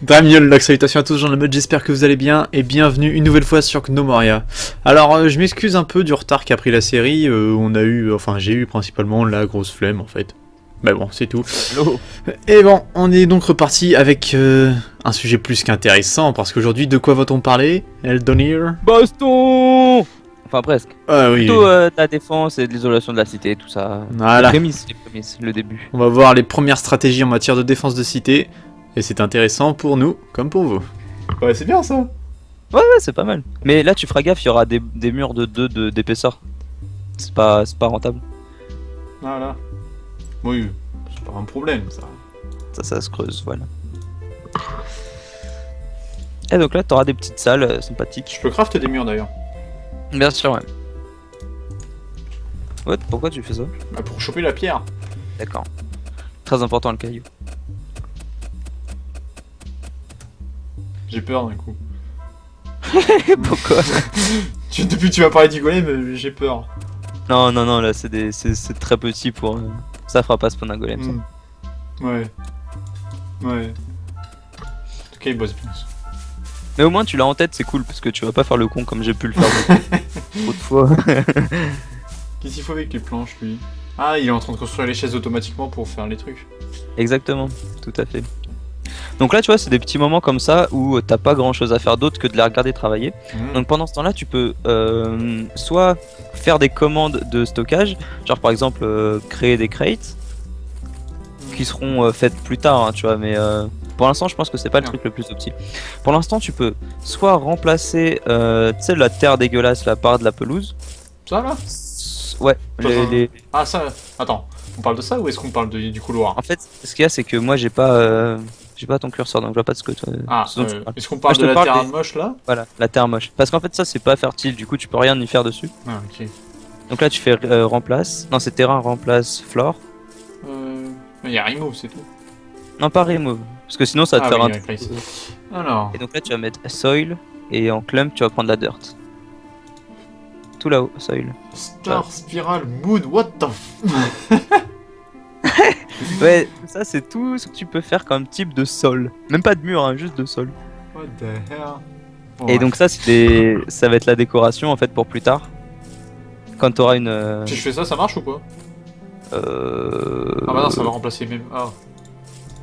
Damiol, salutations à tous dans le mode, j'espère que vous allez bien et bienvenue une nouvelle fois sur Gnomoria. Alors je m'excuse un peu du retard qu'a pris la série, j'ai eu principalement la grosse flemme en fait. Mais bon, c'est tout. Hello. Et bon, on est donc reparti avec un sujet plus qu'intéressant, parce qu'aujourd'hui, de quoi va-t-on parler, Eldonir? Baston. Enfin presque. Ah oui, Plutôt de la défense et de l'isolation de la cité, tout ça. voilà. Les prémices, le début. On va voir les premières stratégies en matière de défense de cité, et c'est intéressant pour nous, comme pour vous. Ouais, c'est bien ça. Ouais, c'est pas mal. Mais là, tu feras gaffe, il y aura des murs de 2 d'épaisseur. C'est pas rentable. Voilà. Oui, c'est pas un problème ça. Ça se creuse, voilà. Et donc là, t'auras des petites salles sympathiques. Je peux crafter des murs d'ailleurs. Bien sûr, ouais. Ouais, pourquoi tu fais ça? Bah, pour choper la pierre. D'accord. Très important le caillou. J'ai peur d'un coup. Pourquoi? Depuis que tu m'as parlé du golem, j'ai peur. Non, là c'est très petit pour... Ça fera pas spawn un golem, ça. Ouais. Ok, il bosse bien. Mais au moins tu l'as en tête, c'est cool, parce que tu vas pas faire le con comme j'ai pu le faire trop de fois. Qu'est-ce qu'il faut avec les planches, lui? Ah, il est en train de construire les chaises automatiquement pour faire les trucs. Exactement, tout à fait. Donc là tu vois, c'est des petits moments comme ça où t'as pas grand chose à faire d'autre que de les regarder travailler. Donc pendant ce temps là tu peux soit faire des commandes de stockage, genre par exemple créer des crates qui seront faites plus tard, hein, tu vois, mais pour l'instant je pense que c'est pas le truc le plus opti. Pour l'instant tu peux soit remplacer tu sais, la terre dégueulasse là par de la pelouse. Ça là? Ouais, Ah ça, attends, on parle de ça ou est-ce qu'on parle du couloir? En fait ce qu'il y a c'est que moi j'ai pas ton curseur, donc je vois pas de ce que toi. Ah, est-ce qu'on parle de la terre moche là? Voilà, la terre moche. Parce qu'en fait, ça c'est pas fertile, du coup, tu peux rien y faire dessus. Ah, ok. Donc là, tu fais remplace. Non, c'est terrain remplace flore. Il y a remove, c'est tout. Non, pas remove. Parce que sinon, ça va te faire un. Alors. Et donc là, tu vas mettre soil. Et en clump, tu vas prendre la dirt. Tout là-haut, soil. Star, spiral, moon, what the Ouais, ça c'est tout ce que tu peux faire comme type de sol. Même pas de mur, hein, juste de sol. What the hell? Bon, et donc ça va être la décoration en fait pour plus tard. Quand t'auras une... Si je fais ça, ça marche ou pas? Ah bah non, ça va remplacer même... Ah.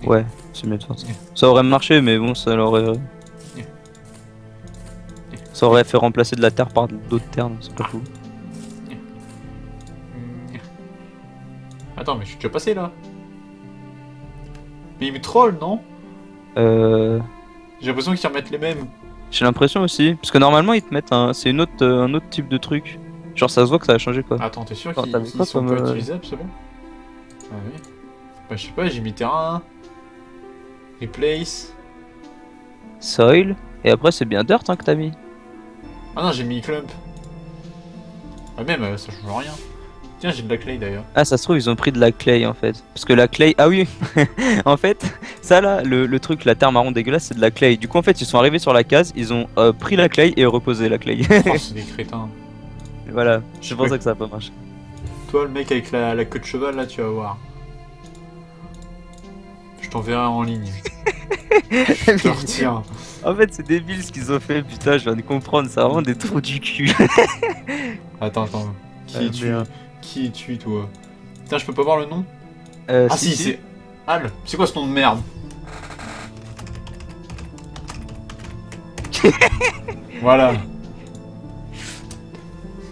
Ouais, c'est mieux de faire ça. Ça aurait marché, mais bon, ça l'aurait... Ça aurait fait remplacer de la terre par d'autres terres, donc c'est pas fou. Attends, mais je suis déjà passé là. Mais il me troll, non? J'ai l'impression qu'ils remettent les mêmes. J'ai l'impression aussi, parce que normalement ils te mettent c'est un autre type de truc. Genre ça se voit que ça a changé quoi. Attends, t'es sûr qu'ils sont pas utilisables, c'est bon? Ah oui. Bah je sais pas, j'ai mis terrain. Replace. Soil. Et après c'est bien dirt hein, que t'as mis. Ah non, j'ai mis clump. Ah même, ça change rien. Tiens, j'ai de la clay d'ailleurs. Ah ça se trouve ils ont pris de la clay en fait. Parce que la clay... Ah oui. En fait, ça là, le truc, la terre marron dégueulasse, c'est de la clay. Du coup en fait ils sont arrivés sur la case, ils ont pris la clay et reposé la clay. Oh, c'est des crétins. Voilà, c'est pour ça que ça a pas marché. Toi le mec avec la queue de cheval là, tu vas voir. Je t'enverrai en ligne. Je te retiens. En fait c'est débile ce qu'ils ont fait, putain je viens de comprendre, c'est vraiment des trous du cul. Attends. Qui es-tu toi? Putain, je peux pas voir le nom? Ah si, c'est... Al. C'est quoi ce nom de merde? Voilà.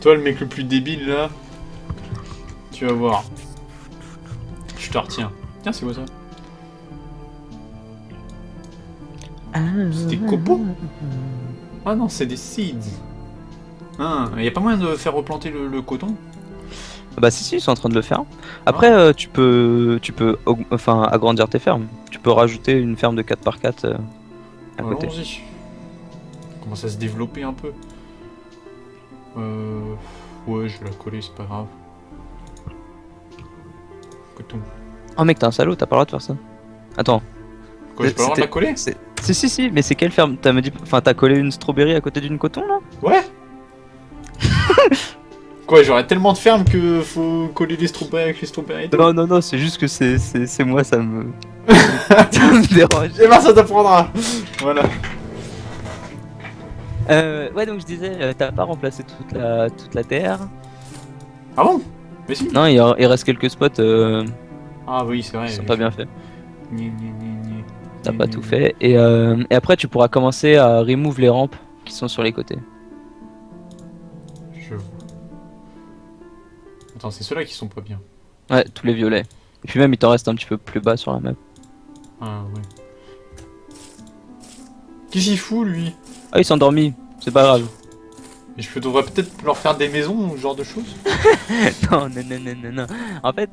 Toi le mec le plus débile là. Tu vas voir. Je te retiens. Tiens, c'est quoi ça? C'est des copeaux? Ah non, c'est des seeds. Ah, y a pas moyen de faire replanter le coton? Bah si, ils sont en train de le faire. Après tu peux agrandir tes fermes. Tu peux rajouter une ferme de 4x4 à côté. Allons-y. Commence à se développer un peu. Ouais, je vais la coller, c'est pas grave. Coton. Oh mec, t'es un salaud, t'as pas le droit de faire ça. Attends. Quoi, j'ai pas le droit de la coller? Si, mais c'est quelle ferme? T'as collé une strawberry à côté d'une coton là? Ouais. Quoi, j'aurais tellement de fermes que faut coller les strawberries avec les strawberries et tout. Non, c'est juste que c'est moi, ça me... ça me dérange. Eh ben ça t'apprendra. Voilà. Ouais, donc je disais, t'as pas remplacé toute la terre. Ah bon? Mais si. Non, il reste quelques spots Ah oui, c'est vrai. qui sont pas bien faits. Gna, gna, gna, gna. T'as pas tout fait. Et après, tu pourras commencer à remove les rampes qui sont sur les côtés. Je vois. Attends, c'est ceux-là qui sont pas bien. Ouais, tous les violets. Et puis même, il t'en reste un petit peu plus bas sur la map. Ah ouais. Qu'est-ce qu'il fout lui? Ah, il s'est endormi. C'est pas grave. Et je devrais peut-être leur faire des maisons ou ce genre de choses? Non. En fait,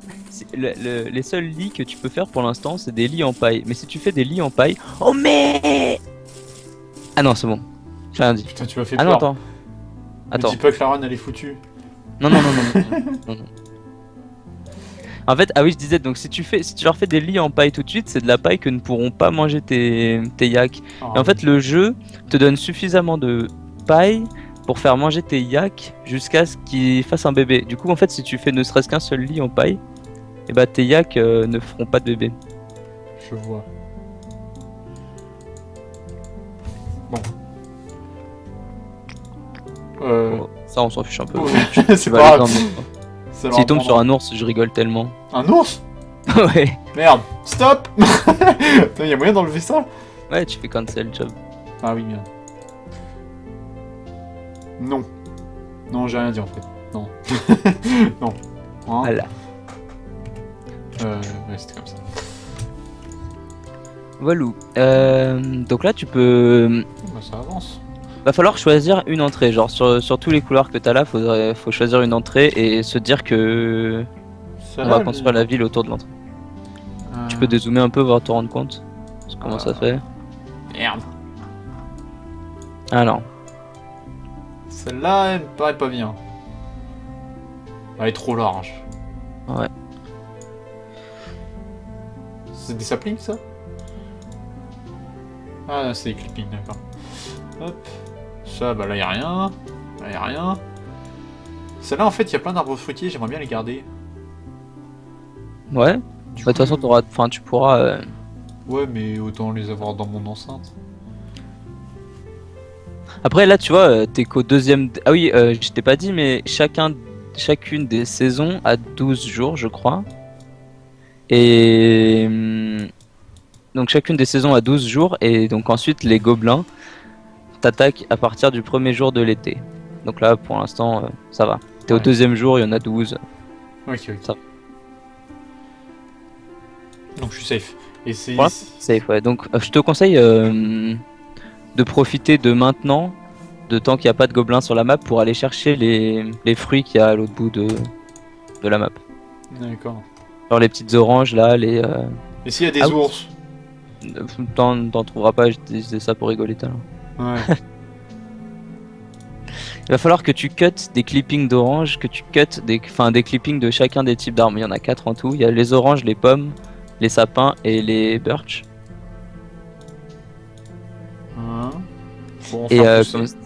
les seuls lits que tu peux faire pour l'instant, c'est des lits en paille. Mais si tu fais des lits en paille... Oh mais... Ah non, c'est bon. J'ai rien dit. Putain, tu m'as fait Ah peur. non, attends. Me Attends. dis pas que la run elle est foutue. Non. Non. En fait, ah oui, je disais, donc si tu leur fais des lits en paille tout de suite, c'est de la paille que ne pourront pas manger tes yaks. Ah, Et en fait, le jeu te donne suffisamment de paille pour faire manger tes yaks jusqu'à ce qu'ils fassent un bébé. Du coup, en fait, si tu fais ne serait-ce qu'un seul lit en paille, et bah tes yaks ne feront pas de bébé. je vois. Bon. Bon, ça, on s'en fiche un peu. Ouais, c'est Tu vas pas aller grave. dans le- Ça leur S'il tombe sur apprendra. un ours, je rigole tellement. Un ours? Ouais. Merde. Stop. Attends, y'a moyen d'enlever ça? Ouais, tu fais cancel job. Ah oui, merde. Non. Non, j'ai rien dit en fait. Non. Non. Hein? Voilà. Ouais, c'était comme ça. Voilou. Donc là, tu peux... Bah, ça avance. Va falloir choisir une entrée. Genre, sur tous les couloirs que t'as là, faut choisir une entrée et se dire que... Ça On là, va construire la ville autour de l'entrée. Tu peux dézoomer un peu, voir te rendre compte de comment ça fait. Merde. Alors, Celle-là, elle me paraît pas bien. Elle est trop large. ouais. C'est des saplings, ça? Ah, c'est des clippings, d'accord. Hop. Ça, bah là, y'a rien. Là, y'a rien. Celle-là, en fait, y'a plein d'arbres fruitiers, j'aimerais bien les garder. Ouais. Du Bah, de toute façon, tu pourras... Ouais, mais autant les avoir dans mon enceinte. Après, là, tu vois, t'es qu'au deuxième... Ah oui, je t'ai pas dit, mais chacune des saisons a 12 jours, je crois. Et... Donc, chacune des saisons a 12 jours. Et donc, ensuite, les gobelins t'attaquent à partir du premier jour de l'été. Donc là, pour l'instant, ça va. T'es au Ouais. deuxième jour, il y en a 12. Ok. Ça. Donc, je suis safe. Et c'est... Voilà. Safe, ouais. Donc, je te conseille de profiter de maintenant, de tant qu'il n'y a pas de gobelins sur la map, pour aller chercher les fruits qu'il y a à l'autre bout de la map. D'accord. Genre les petites oranges là, les... Et s'il y a des Ah oui. ours? T'en trouveras pas, je disais ça pour rigoler tout à l'heure. Ouais. Il va falloir que tu cuts des clippings d'oranges, que tu cuts des clippings de chacun des types d'arbres. Il y en a 4 en tout. Il y a les oranges, les pommes, les sapins et les birch. Hein. Pour en Et faire pousser.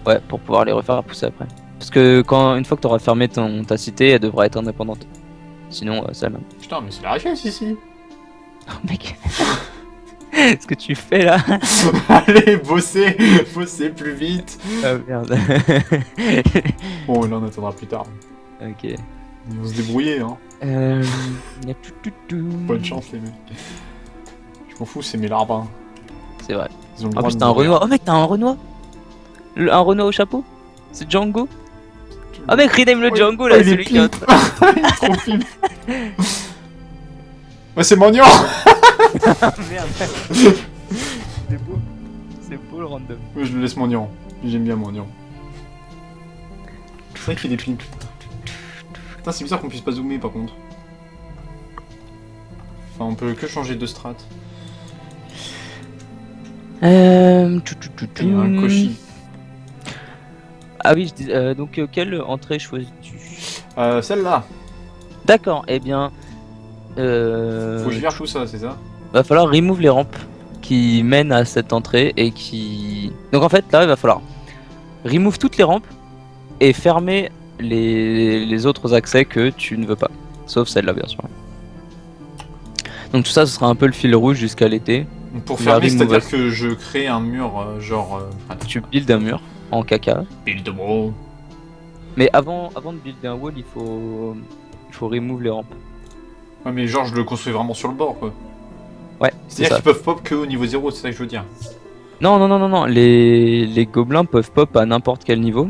ouais, pour pouvoir les refaire pousser après. Parce que une fois que tu auras fermé ta cité, elle devra être indépendante. Sinon, c'est la même. Putain, mais c'est la richesse ici. Oh mec, ce que tu fais là. Allez, bosser plus vite. Ah merde. Bon, là, on attendra plus tard. Ok. Ils vont se débrouiller, hein. Y a Bonne chance, les mecs. Je m'en fous, c'est mes larbins. C'est vrai. Ils ont le En droit plus, de t'as un mourir. Renoir. Oh mec, t'as un Renoir. Un Renoir au chapeau. C'est Django. Oh mec, rename le Ouais. Django là, Oh, il est celui qui a... pimp. Il est trop pimp. Ouais, c'est Magnon. Ah merde. C'est beau le random. Ouais, je le laisse Magnon. J'aime bien Magnon. C'est vrai qu'il est pimp. Putain, c'est bizarre qu'on puisse pas zoomer par contre. Enfin, on peut que changer de strat. Il y a un Koshi. Ah oui, donc quelle entrée choisis-tu? Celle-là. D'accord, eh bien... Faut que je vierge tout ça, c'est ça? va falloir remove les rampes qui mènent à cette entrée et qui... Donc en fait, là, il va falloir remove toutes les rampes et fermer les autres accès que tu ne veux pas. Sauf celle-là, bien sûr. Donc tout ça, ce sera un peu le fil rouge jusqu'à l'été. Donc, pour La fermer, c'est-à-dire remove. que je crée un mur, Tu builds un mur en caca. build wall. Mais avant de builder un wall, il faut remove les rampes. Ouais, mais genre, je le construis vraiment sur le bord, quoi. Ouais, c'est C'est-à-dire ça. qu'ils peuvent pop que au niveau 0, c'est ça que je veux dire. Non. Les gobelins peuvent pop à n'importe quel niveau.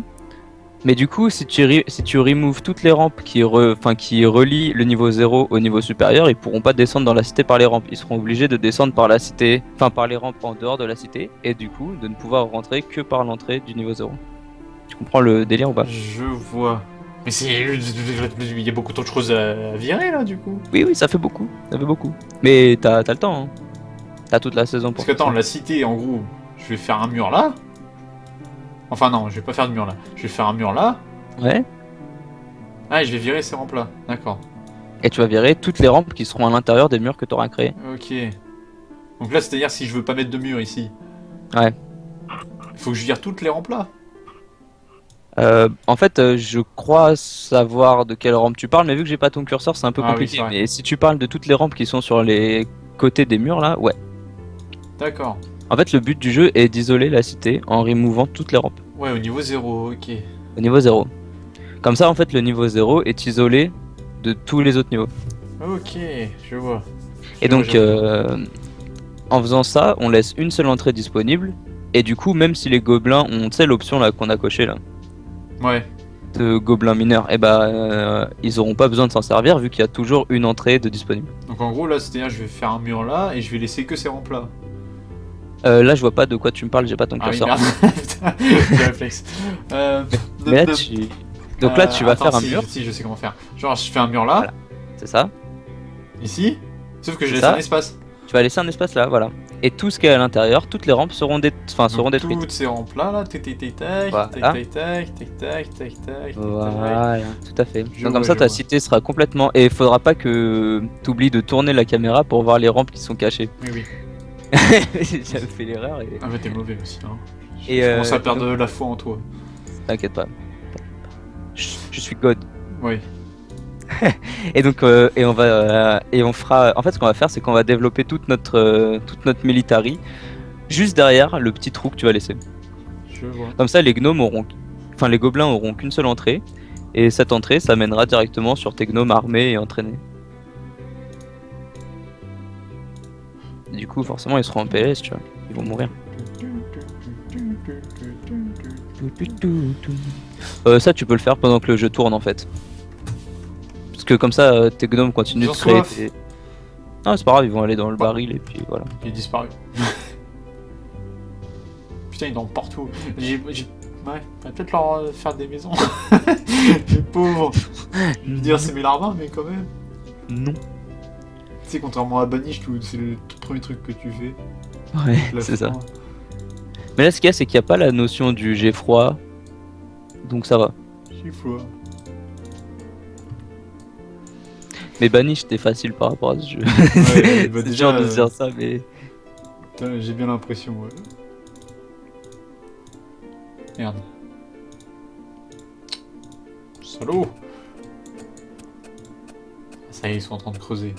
Mais du coup, si tu removes toutes les rampes qui relient le niveau 0 au niveau supérieur, ils pourront pas descendre dans la cité par les rampes. Ils seront obligés de descendre par la cité, enfin par les rampes en dehors de la cité, et du coup, de ne pouvoir rentrer que par l'entrée du niveau 0. Tu comprends le délire ou pas? Je vois. Mais il y a beaucoup trop de choses à virer, là, du coup. Oui, ça fait beaucoup. Ça fait beaucoup. Mais t'as le temps, hein. T'as toute la saison pour Parce que, faire attends, ça. la cité, en gros, je vais faire un mur là. Enfin, non, je vais pas faire de mur là. Je vais faire un mur là. Ouais. Ah, et je vais virer ces rampes là. D'accord. Et tu vas virer toutes les rampes qui seront à l'intérieur des murs que tu auras créés. Ok. Donc là, c'est-à-dire si je veux pas mettre de mur ici. Ouais. Il faut que je vire toutes les rampes là. En fait, je crois savoir de quelle rampe tu parles, mais vu que j'ai pas ton curseur, c'est un peu Ah oui, compliqué. c'est vrai. Mais si tu parles de toutes les rampes qui sont sur les côtés des murs là, ouais. D'accord. En fait, le but du jeu est d'isoler la cité en removant toutes les rampes Ouais, au niveau 0, ok. au niveau 0. Comme ça, en fait, le niveau 0 est isolé de tous les autres niveaux. Ok, je vois. Et Je vois, donc, je vois. en faisant ça, on laisse une seule entrée disponible. Et du coup, même si les gobelins ont, tu sais, l'option là qu'on a coché là, Ouais. de gobelins mineurs, et ils auront pas besoin de s'en servir vu qu'il y a toujours une entrée de disponible. Donc en gros, là, c'est-à-dire je vais faire un mur là et je vais laisser que ces rampes là. Là, je vois pas de quoi tu me parles, j'ai pas ton Ah oui, curseur. merde. Putain, j'ai réflexe. Mais là, donc là, tu vas attends, faire un si, mur, Si, je sais comment faire. Genre, je fais un mur là, Voilà. c'est ça. ici, sauf que je C'est laisse ça. un espace. Tu vas laisser un espace là, voilà. Et tout ce qui est à l'intérieur, toutes les rampes seront, seront Donc, détruites. toutes ces rampes là, tac, tac, tac, tac, Voilà. tac, tac, tac, tac, tac, tac, tac, tac. Voilà, tout à fait. Je Donc vois, comme ça, je ta vois. cité sera complètement... Et il faudra pas que tu oublies de tourner la caméra pour voir les rampes qui sont cachées. Oui, oui. J'avais fait l'erreur et... Ah, mais t'es mauvais aussi, hein. Et, Je commence à donc- perdre la foi en toi. T'inquiète pas. Je suis God. Oui. Et donc, on fera. En fait, ce qu'on va faire, c'est qu'on va développer toute notre military juste derrière le petit trou que tu vas laisser. Je vois. Comme ça, les gobelins auront qu'une seule entrée, et cette entrée, ça mènera directement sur tes gnomes armés et entraînés. Et du coup, forcément, ils seront en PLS, tu vois. Ils vont mourir. Ça, tu peux le faire pendant que le jeu tourne, en fait. Parce que comme ça, tes gnomes continuent Ils de ont créer. soif. Non, c'est pas grave, ils vont aller dans le baril et puis voilà. Il est disparu. Putain, ils dorment partout. Ouais, on va peut-être leur faire des maisons. Les pauvres. Je veux dire, c'est mes larvins, mais quand même. Non. Tu sais, contrairement à Banish, c'est le tout premier truc que tu fais. Ouais, La c'est ça. fin. Mais là, ce qu'il y a, c'est qu'il n'y a pas la notion du j'ai froid. Donc ça va. J'ai froid. Mais Banish, c'était facile par rapport à ce jeu. Ouais, bah C'est déjà, dur de se dire ça, mais. Putain, j'ai bien l'impression, ouais. Merde. Salaud. Ça y est, ils sont en train de creuser.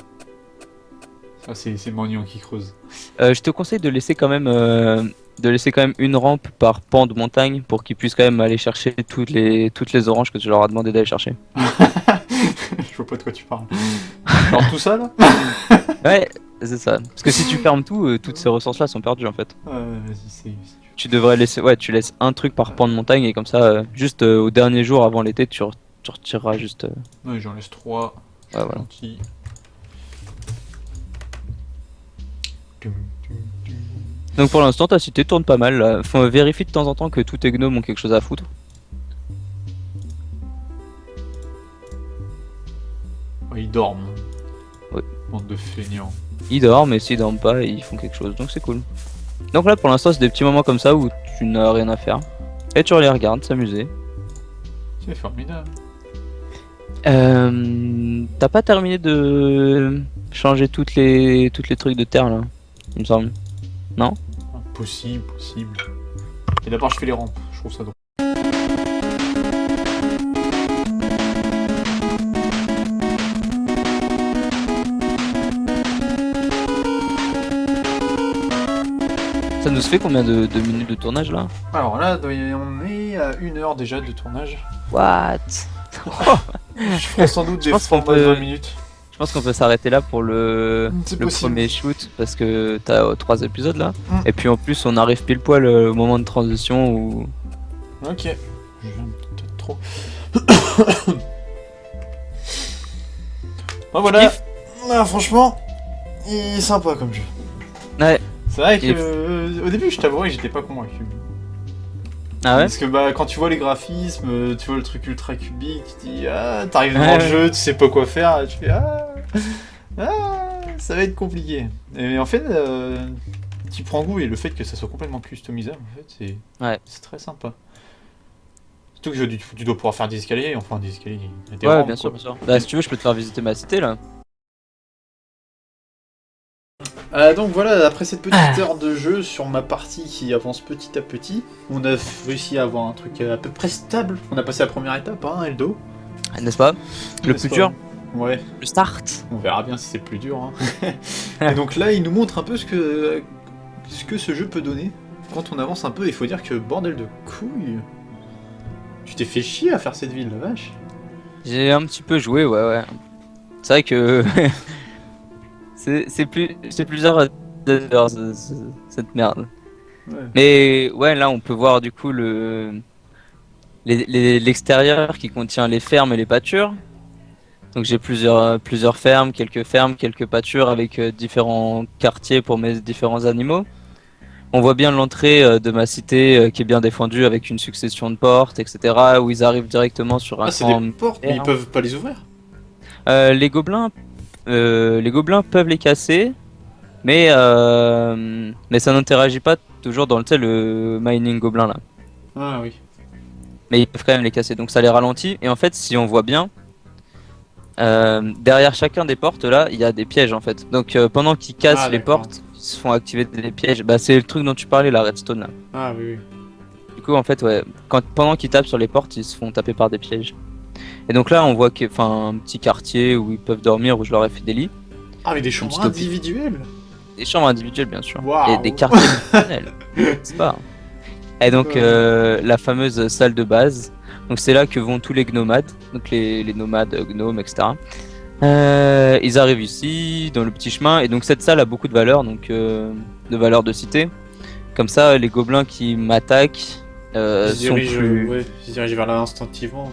Ça, c'est Magnon qui creuse. Je te conseille de laisser quand même. De laisser quand même une rampe par pan de montagne pour qu'ils puissent quand même aller chercher toutes les oranges que tu leur as demandé d'aller chercher. Je vois pas de quoi tu parles. Alors tout ça là Ouais, c'est ça. Parce que si tu fermes tout, toutes ces ressources-là sont perdues en fait. Vas-y, c'est... Tu devrais laisser, ouais, tu laisses un truc par pan de montagne et comme ça, juste au dernier jour avant l'été, tu retireras juste. Ouais, j'en laisse 3. Ouais, voilà. Gentil. Donc pour l'instant, ta cité tourne pas mal. Là. Vérifie de temps en temps que tous tes gnomes ont quelque chose à foutre. Ouais, ils dorment. Ouais. Bande de feignants. Ils dorment, mais s'ils dorment pas, ils font quelque chose. Donc c'est cool. Donc là, pour l'instant, c'est des petits moments comme ça où tu n'as rien à faire. Et tu les regardes s'amuser. C'est formidable. T'as pas terminé de changer toutes les trucs de terre là, il me semble. Non? Possible. Et d'abord, je fais les rampes. Je trouve ça drôle. Ça nous fait combien de minutes de tournage là? Alors là, on est à 1 heure déjà de tournage. What? Je ferai sans doute Je des pense qu'on formats de peut- 20 minutes. Je pense qu'on peut s'arrêter là pour le C'est le possible. premier shoot parce que t'as 3 épisodes là. Mm. Et puis en plus on arrive pile poil au moment de transition où Ok. J'aime peut-être trop. Ah, voilà. Kiff. Ah, franchement, il est sympa comme jeu. Ouais. C'est vrai que Kiff. au début, je t'avouerai que j'étais pas convaincu. Ah ouais? Parce que bah quand tu vois les graphismes, tu vois le truc ultra cubique, tu te dis ah t'arrives dans Ouais, le ouais. jeu, tu sais pas quoi faire, et tu fais ça va être compliqué. Et en fait tu prends goût et le fait que ça soit complètement customisable en fait c'est très sympa. Surtout que tu dois pouvoir faire des escaliers, enfin des escaliers, des Ouais, rampes, bien sûr, quoi. bien sûr. Bah si tu veux je peux te faire visiter ma cité là. Donc voilà, après cette petite heure de jeu sur ma partie qui avance petit à petit, on a réussi à avoir un truc à peu près stable. On a passé la première étape, hein, Eldo. N'est-ce pas? Le N'est-ce plus pas dur, Ouais, le start. on verra bien si c'est plus dur. Hein. Et donc là, il nous montre un peu ce que ce jeu peut donner. Quand on avance un peu, il faut dire que bordel de couilles. Tu t'es fait chier à faire cette ville, la vache. J'ai un petit peu joué, ouais. C'est vrai que c'est plusieurs heures cette merde. Ouais. Mais ouais, là on peut voir du coup l'extérieur qui contient les fermes et les pâtures. Donc j'ai plusieurs fermes, quelques pâtures avec différents quartiers pour mes différents animaux. On voit bien l'entrée de ma cité qui est bien défendue avec une succession de portes, etc. où ils arrivent directement sur un Ah, c'est camp des portes, mais ils militaire. peuvent pas les ouvrir. Les gobelins peuvent les casser, mais ça n'interagit pas toujours dans le mining gobelin là. Ah oui. Mais ils peuvent quand même les casser, donc ça les ralentit. Et en fait, si on voit bien, derrière chacun des portes là, il y a des pièges en fait. Donc pendant qu'ils cassent les d'accord. portes, ils se font activer des pièges. Bah c'est le truc dont tu parlais, la redstone là. Ah oui, oui. Du coup en fait ouais, pendant qu'ils tapent sur les portes, ils se font taper par des pièges. Et donc là on voit un petit quartier où ils peuvent dormir, où je leur ai fait des lits. Ah, mais des chambres petit topic. individuelles. Des chambres individuelles bien sûr. Waouh. Et des quartiers personnels. C'est pas. Et donc Ouais. la fameuse salle de base. Donc c'est là que vont tous les gnomades, donc les nomades gnomes, etc. Ils arrivent ici dans le petit chemin et donc cette salle a beaucoup de valeur, donc de valeur de cité. Comme ça, les gobelins qui m'attaquent Ils se sont dirigent, plus. ouais, ils se dirigent vers là instinctivement.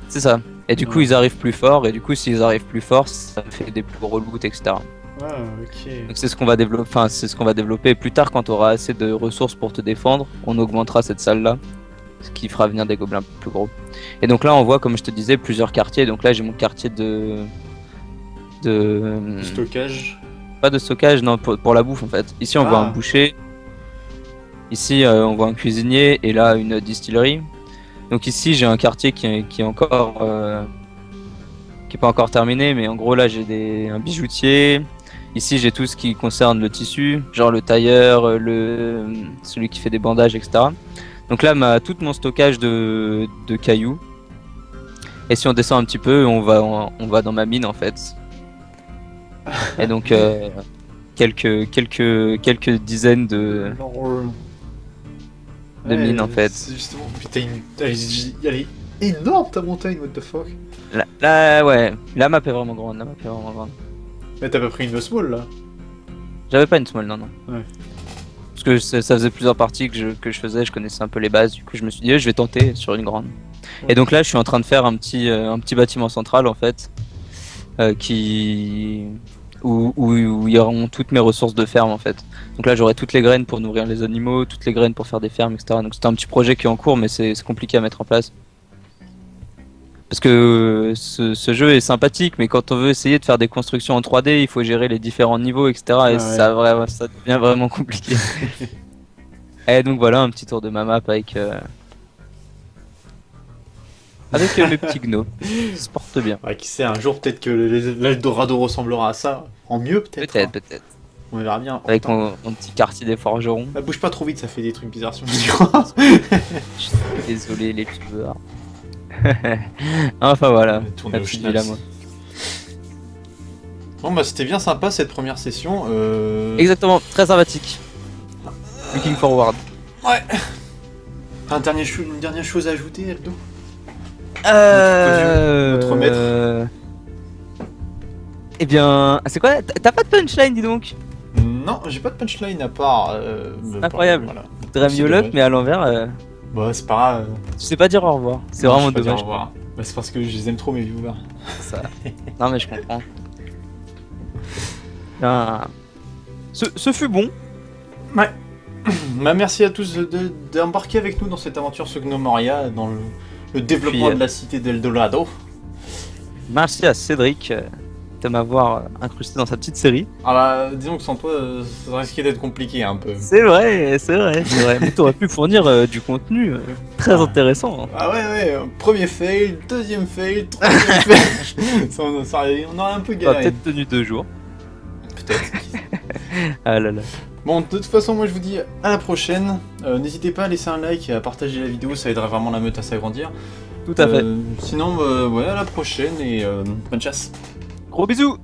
C'est ça. Et du coup, Ouais. ils arrivent plus fort. Et du coup, s'ils arrivent plus fort, ça fait des plus gros loots, etc. Ah, ok. Donc c'est ce qu'on va développer. Enfin, c'est ce qu'on va développer plus tard quand tu auras assez de ressources pour te défendre. On augmentera cette salle-là, ce qui fera venir des gobelins plus gros. Et donc là, on voit, comme je te disais, plusieurs quartiers. Donc là, j'ai mon quartier de Stockage. pas de stockage, non, pour la bouffe en fait. Ici, on voit un boucher. Ici, on voit un cuisinier et là, une distillerie. Donc ici, j'ai un quartier qui est encore qui est pas encore terminé, mais en gros là, j'ai un bijoutier. Ici, j'ai tout ce qui concerne le tissu, genre le tailleur, celui qui fait des bandages, etc. Donc là, tout mon stockage de cailloux. Et si on descend un petit peu, on va dans ma mine en fait. Et donc quelques dizaines de mines en fait. Justement, putain, elle est énorme ta montagne, what the fuck. Là, ouais, la map est vraiment grande, Mais t'as pas pris une small là. J'avais pas une small, non. Ouais. Parce que ça faisait plusieurs parties que je faisais, je connaissais un peu les bases, du coup je me suis dit, je vais tenter sur une grande. Ouais. Et donc là, je suis en train de faire un petit bâtiment central en fait, où il y auront toutes mes ressources de ferme en fait. Donc là, j'aurai toutes les graines pour nourrir les animaux, toutes les graines pour faire des fermes, etc. Donc c'est un petit projet qui est en cours, mais c'est compliqué à mettre en place. Parce que ce jeu est sympathique, mais quand on veut essayer de faire des constructions en 3D, il faut gérer les différents niveaux, etc. Et ouais. ça devient vraiment compliqué. Et donc voilà, un petit tour de ma map avec mes petits gnos. Ça se porte bien. Ouais, qui sait, un jour peut-être que l'Eldorado ressemblera à ça. En mieux peut-être. Peut-être, hein. peut-être. On verra bien. Avec mon petit quartier des forgerons. Bah, bouge pas trop vite, ça fait des trucs bizarres sur le micro. Je suis désolé les tueurs. Enfin voilà, Tourner la au petite schnaps. ville à moi. Bon bah c'était bien sympa cette première session. Exactement, très sympathique. Looking forward. Ouais. Une dernière chose à ajouter, Aldo? Notre maître. Eh bien, c'est quoi? T'as pas de punchline, dis donc? Non, j'ai pas de punchline à part. Incroyable. Voilà. Dramiologue, dommage. mais à l'envers, Bah, c'est pas grave. tu sais pas dire au revoir. C'est Non, vraiment je peux pas dire dommage. au revoir. Bah, c'est parce que je les aime trop, mes viewers. Ça. Non, mais je comprends. Ah. Ce fut bon. Bah, merci à tous d'embarquer avec nous dans cette aventure sur Gnomoria, dans le développement Puis, de la cité d'Eldorado. Merci à Cédric de m'avoir incrusté dans sa petite série. Ah bah, disons que sans toi, ça risquait d'être compliqué un peu. C'est vrai, c'est vrai, c'est vrai. Mais t'aurais pu fournir du contenu très intéressant. Ah ouais, premier fail, deuxième fail, troisième fail. On aurait un peu Ça a galéré. peut-être tenu 2 jours. Peut-être. Ah là là. Bon, de toute façon, moi je vous dis à la prochaine. N'hésitez pas à laisser un like et à partager la vidéo, ça aiderait vraiment la meute à s'agrandir. Tout à fait. Sinon, ouais, à la prochaine et bonne chasse. Gros bisous.